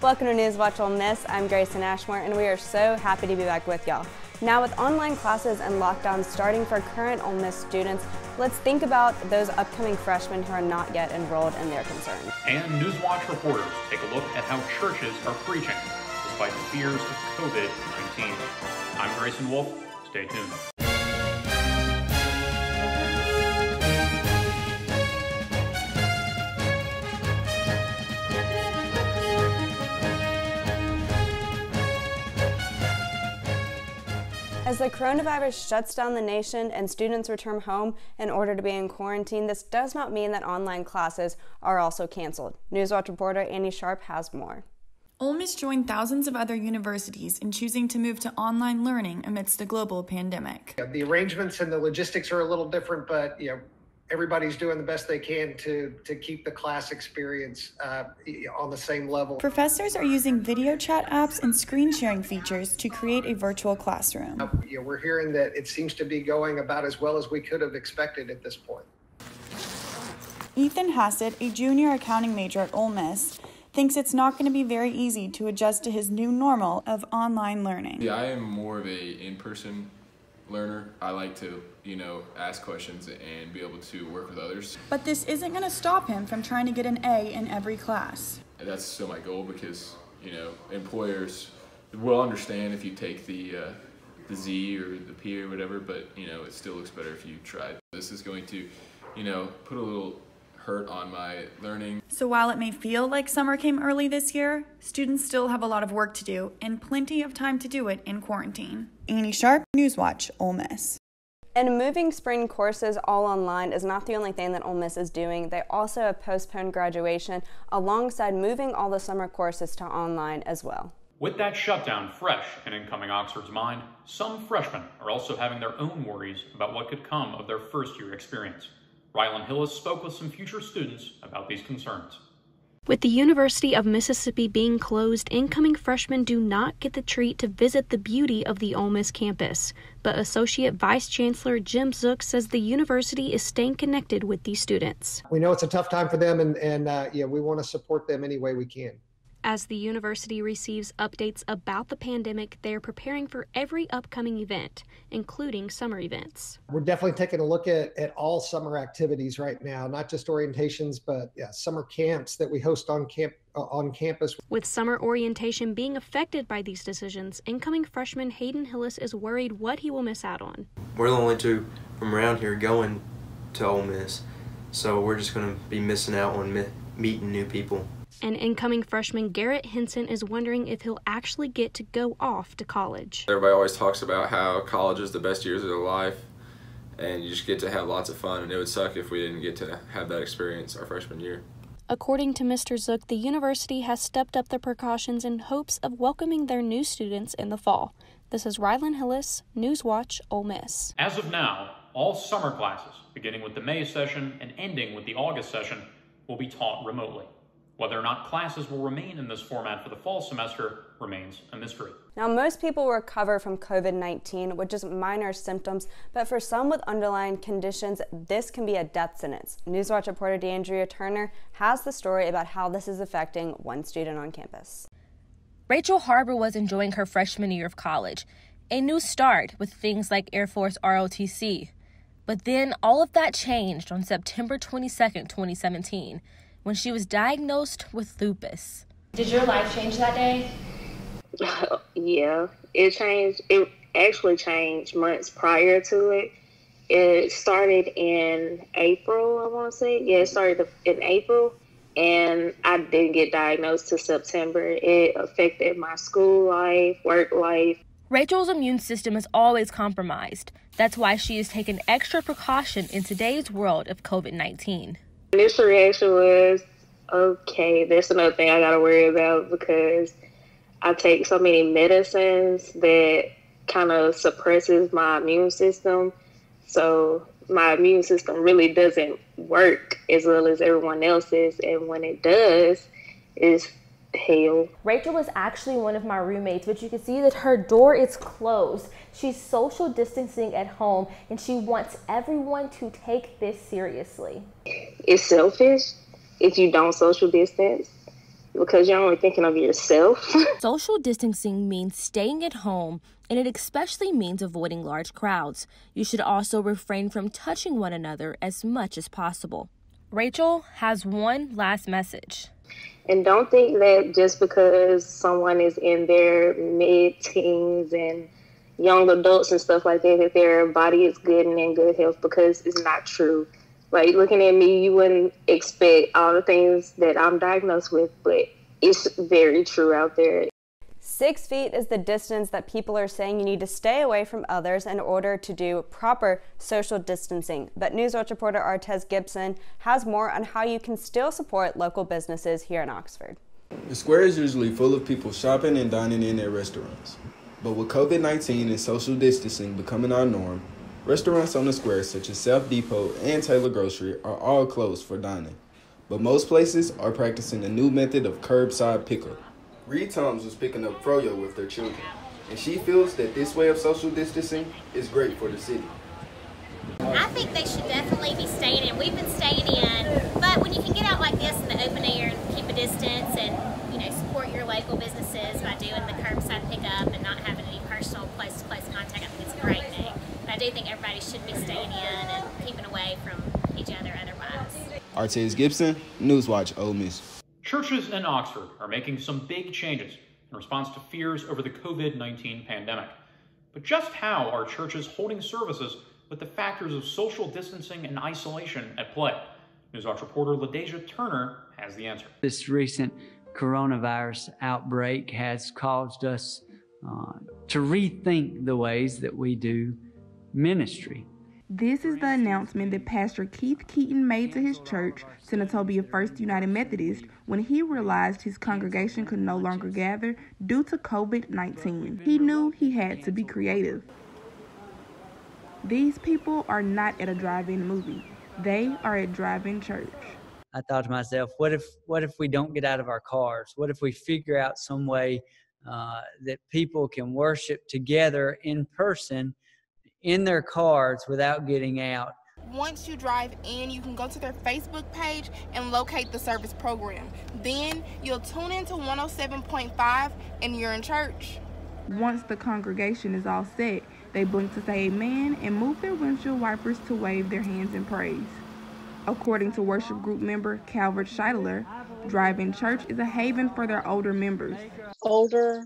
Welcome to NewsWatch Ole Miss. I'm Gracyn Ashmore, and we are so happy to be back with y'all. Now, with online classes and lockdowns starting for current Ole Miss students, let's think about those upcoming freshmen who are not yet enrolled and their concerns. And NewsWatch reporters take a look at how churches are preaching despite the fears of COVID-19. I'm Grayson Wolf. Stay tuned. As the coronavirus shuts down the nation and students return home in order to be in quarantine, this does not mean that online classes are also canceled. NewsWatch reporter Annie Sharp has more. Ole Miss joined thousands of other universities in choosing to move to online learning amidst a global pandemic. The arrangements and the logistics are a little different, but everybody's doing the best they can to keep the class experience on the same level. Professors are using video chat apps and screen sharing features to create a virtual classroom. We're hearing that it seems to be going about as well as we could have expected at this point. Ethan Hassett, a junior accounting major at Ole Miss, thinks it's not going to be very easy to adjust to his new normal of online learning. Yeah, I am more of a in-person learner. I like to, ask questions and be able to work with others. But this isn't going to stop him from trying to get an A in every class. That's still my goal because, employers will understand if you take the Z or the P or whatever, but, it still looks better if you try. This is going to, put a little hurt on my learning. So while it may feel like summer came early this year, students still have a lot of work to do and plenty of time to do it in quarantine. Annie Sharp, NewsWatch Ole Miss. And moving spring courses all online is not the only thing that Ole Miss is doing. They also have postponed graduation alongside moving all the summer courses to online as well. With that shutdown fresh in incoming Oxford's mind, some freshmen are also having their own worries about what could come of their first-year experience. Rylan Hillis spoke with some future students about these concerns. With the University of Mississippi being closed, incoming freshmen do not get the treat to visit the beauty of the Ole Miss campus. But Associate Vice Chancellor Jim Zook says the university is staying connected with these students. We know it's a tough time for them, and we want to support them any way we can. As the university receives updates about the pandemic, they are preparing for every upcoming event, including summer events. We're definitely taking a look at all summer activities right now, not just orientations, but summer camps that we host on campus. With summer orientation being affected by these decisions, incoming freshman Hayden Hillis is worried what he will miss out on. We're the only two from around here going to Ole Miss, so we're just going to be missing out on meeting new people. And incoming freshman Garrett Henson is wondering if he'll actually get to go off to college. Everybody always talks about how college is the best years of their life and you just get to have lots of fun, and it would suck if we didn't get to have that experience our freshman year. According to Mr. Zook, the university has stepped up the precautions in hopes of welcoming their new students in the fall. This is Rylan Hillis, NewsWatch Ole Miss. As of now, all summer classes, beginning with the May session and ending with the August session, will be taught remotely. Whether or not classes will remain in this format for the fall semester remains a mystery. Now, most people recover from COVID-19 with just minor symptoms, but for some with underlying conditions, this can be a death sentence. NewsWatch reporter DeAndrea Turner has the story about how this is affecting one student on campus. Rachel Harbor was enjoying her freshman year of college, a new start with things like Air Force ROTC. But then all of that changed on September 22nd, 2017. When she was diagnosed with lupus. Did your life change that day? Yeah, it changed. It actually changed months prior to it. It started in April, I want to say. Yeah, it started in April, and I didn't get diagnosed till September. It affected my school life, work life. Rachel's immune system is always compromised. That's why she has taken extra precaution in today's world of COVID-19. Initial reaction was, okay, that's another thing I got to worry about because I take so many medicines that kind of suppresses my immune system. So my immune system really doesn't work as well as everyone else's. And when it does, it's hell. Rachel was actually one of my roommates, but you can see that her door is closed. She's social distancing at home, and she wants everyone to take this seriously. It's selfish if you don't social distance because you're only thinking of yourself. Social distancing means staying at home, and it especially means avoiding large crowds. You should also refrain from touching one another as much as possible. Rachel has one last message. And don't think that just because someone is in their mid-teens and young adults and stuff like that, that their body is good and in good health, because it's not true. Like, looking at me, you wouldn't expect all the things that I'm diagnosed with, but it's very true out there. 6 feet is the distance that people are saying you need to stay away from others in order to do proper social distancing. But NewsWatch reporter Artez Gibson has more on how you can still support local businesses here in Oxford. The square is usually full of people shopping and dining in at restaurants. But with COVID-19 and social distancing becoming our norm, restaurants on the square such as South Depot and Taylor Grocery are all closed for dining. But most places are practicing a new method of curbside pickup. Reed Toms was picking up froyo with their children, and she feels that this way of social distancing is great for the city. I think they should definitely be staying in. We've been staying in, but when you can get out like this in the open air and keep a distance and, support your local businesses by doing the curbside pickup and not having any personal place-to-place contact, I think it's a great thing. But I do think everybody should be staying in and keeping away from each other otherwise. Artez Gibson, NewsWatch Ole Miss. Churches in Oxford are making some big changes in response to fears over the COVID-19 pandemic. But just how are churches holding services with the factors of social distancing and isolation at play? NewsWatch reporter LaDeja Turner has the answer. This recent coronavirus outbreak has caused us to rethink the ways that we do ministry. This is the announcement that Pastor Keith Keaton made to his church, Senatobia First United Methodist, when he realized his congregation could no longer gather due to COVID-19. He knew he had to be creative. These people are not at a drive-in movie. They are at drive-in church. I thought to myself, what if we don't get out of our cars? What if we figure out some way that people can worship together in person in their cars without getting out? Once you drive in, you can go to their Facebook page and locate the service program. Then you'll tune into 107.5 and you're in church. Once the congregation is all set, they blink to say amen and move their windshield wipers to wave their hands in praise. According to worship group member Calvert Scheidler, drive-in church is a haven for their older members. Older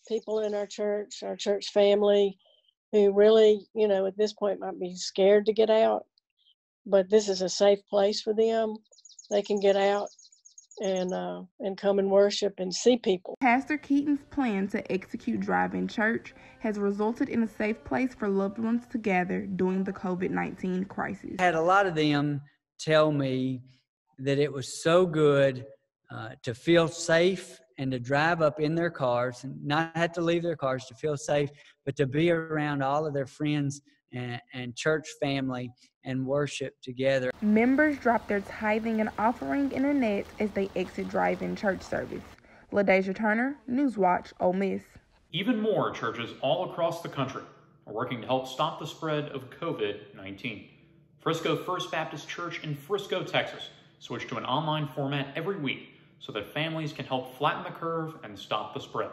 people in our church family, who really, at this point might be scared to get out, but this is a safe place for them. They can get out and come and worship and see people. Pastor Keaton's plan to execute drive-in church has resulted in a safe place for loved ones to gather during the COVID-19 crisis. I had a lot of them tell me that it was so good to feel safe and to drive up in their cars and not have to leave their cars, to feel safe, but to be around all of their friends and church family and worship together. Members drop their tithing and offering in a net as they exit drive-in church service. LaDeja Turner, NewsWatch Ole Miss. Even more churches all across the country are working to help stop the spread of COVID-19. Frisco First Baptist Church in Frisco, Texas, switched to an online format every week so that families can help flatten the curve and stop the spread.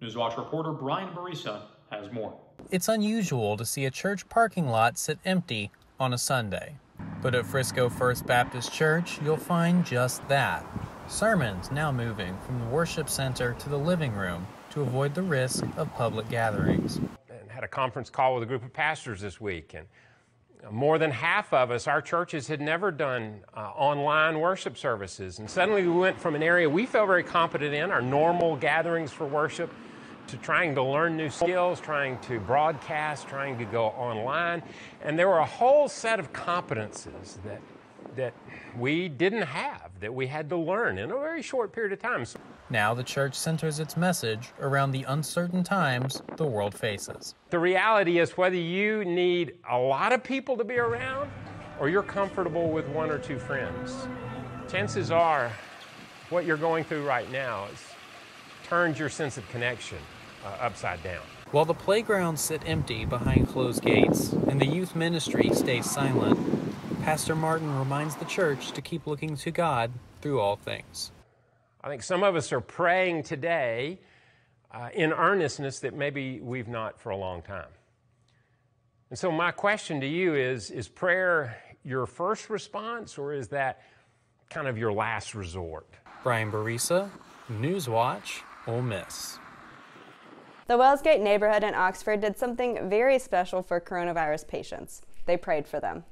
NewsWatch reporter Barisa has more. It's unusual to see a church parking lot sit empty on a Sunday. But at Frisco First Baptist Church, you'll find just that. Sermons now moving from the worship center to the living room to avoid the risk of public gatherings. And had a conference call with a group of pastors this week, and more than half of us, our churches had never done online worship services. And suddenly we went from an area we felt very competent in, our normal gatherings for worship, to trying to learn new skills, trying to broadcast, trying to go online. And there were a whole set of competencies that we didn't have, that we had to learn in a very short period of time. Now the church centers its message around the uncertain times the world faces. The reality is, whether you need a lot of people to be around or you're comfortable with one or two friends, chances are what you're going through right now turns your sense of connection upside down. While the playgrounds sit empty behind closed gates and the youth ministry stays silent, Pastor Martin reminds the church to keep looking to God through all things. I think some of us are praying today in earnestness that maybe we've not for a long time. And so my question to you is prayer your first response, or is that kind of your last resort? Brian Barisa, NewsWatch Ole Miss. The Wellsgate neighborhood in Oxford did something very special for coronavirus patients. They prayed for them.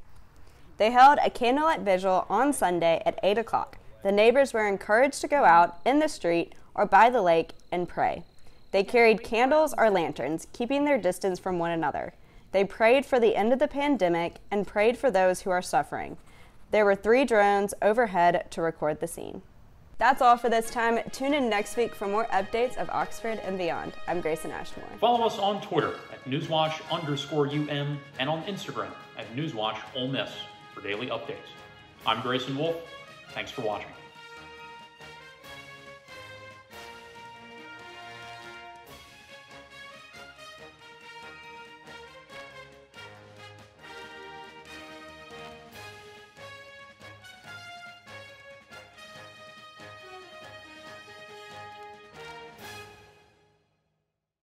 They held a candlelight vigil on Sunday at 8 o'clock. The neighbors were encouraged to go out in the street or by the lake and pray. They carried candles or lanterns, keeping their distance from one another. They prayed for the end of the pandemic and prayed for those who are suffering. There were 3 drones overhead to record the scene. That's all for this time. Tune in next week for more updates of Oxford and beyond. I'm Gracyn Ashmore. Follow us on Twitter at NewsWatch_UM and on Instagram at NewsWatch Ole Miss for daily updates. I'm Grayson Wolf. Thanks for watching.